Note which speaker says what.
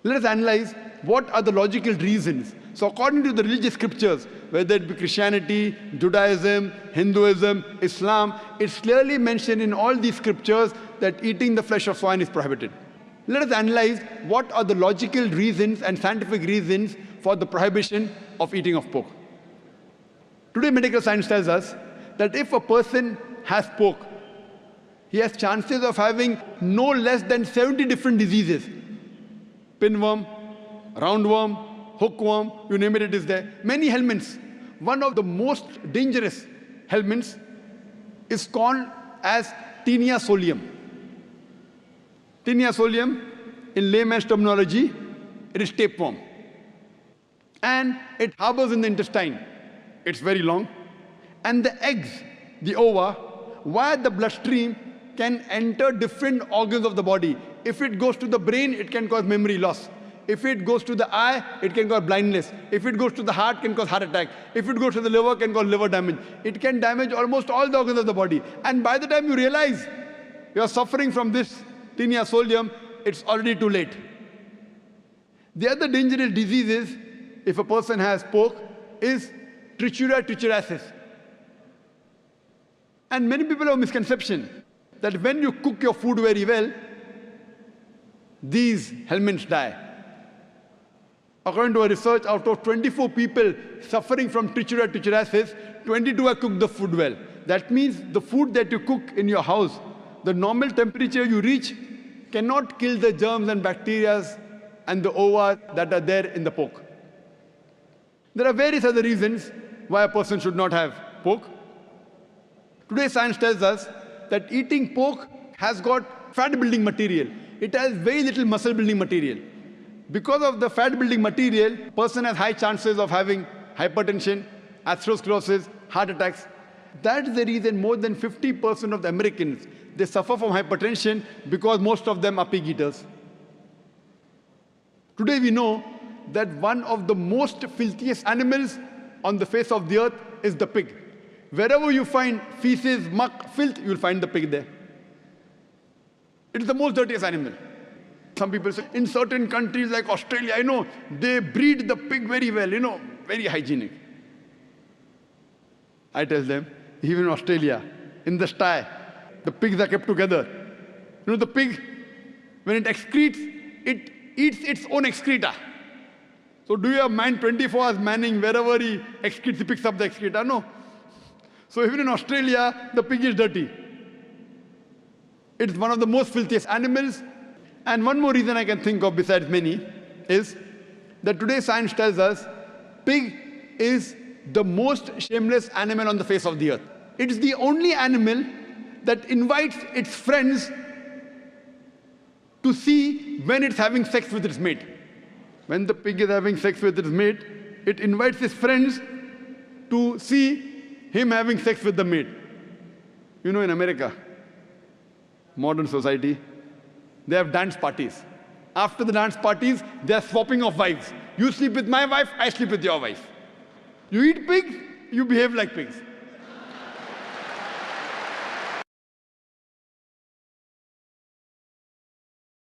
Speaker 1: Let us analyze what are the logical reasons. So according to the religious scriptures, whether it be Christianity, Judaism, Hinduism, Islam, it's clearly mentioned in all these scriptures that eating the flesh of swine is prohibited. Let us analyze what are the logical reasons and scientific reasons for the prohibition of eating of pork. Today, medical science tells us that if a person has pork, he has chances of having no less than 70 different diseases. Pinworm, roundworm, hookworm, you name it, it is there. Many helminths. One of the most dangerous helminths is called as Taenia solium. Taenia solium, in layman's terminology, it is tapeworm. And it harbors in the intestine. It's very long. And the eggs, the ova, via the bloodstream, can enter different organs of the body. If it goes to the brain, it can cause memory loss. If it goes to the eye, it can cause blindness. If it goes to the heart, it can cause heart attack. If it goes to the liver, it can cause liver damage. It can damage almost all the organs of the body. And by the time you realize you are suffering from this Taenia solium, it's already too late. The other dangerous diseases, if a person has pork, is Trichuria trichuriasis. And many people have a misconception that when you cook your food very well, these helminths die. According to a research, out of 24 people suffering from Trichuria trichuriasis, 22 have cooked the food well. That means the food that you cook in your house, the normal temperature you reach cannot kill the germs and bacteria and the ova that are there in the pork. There are various other reasons why a person should not have pork. Today, science tells us that eating pork has got fat-building material. It has very little muscle-building material. Because of the fat-building material, a person has high chances of having hypertension, atherosclerosis, heart attacks. That's the reason more than 50% of the Americans, they suffer from hypertension because most of them are pig eaters. Today we know that one of the most filthiest animals on the face of the earth is the pig. Wherever you find feces, muck, filth, you'll find the pig there. It is the most dirtiest animal. Some people say, in certain countries like Australia, they breed the pig very well, very hygienic. I tell them, even in Australia, in the sty, the pigs are kept together. The pig, when it excretes, it eats its own excreta. So do you have man 24 hours manning wherever he excretes, he picks up the excreta? No. So even in Australia, the pig is dirty. It's one of the most filthiest animals. And one more reason I can think of besides many is that today science tells us pig is the most shameless animal on the face of the earth. It's the only animal that invites its friends to see when it's having sex with its mate. When the pig is having sex with its mate, it invites its friends to see him having sex with the mate. In America, modern society, they have dance parties. After the dance parties, they are swapping of wives. You sleep with my wife, I sleep with your wife. You eat pigs, you behave like pigs.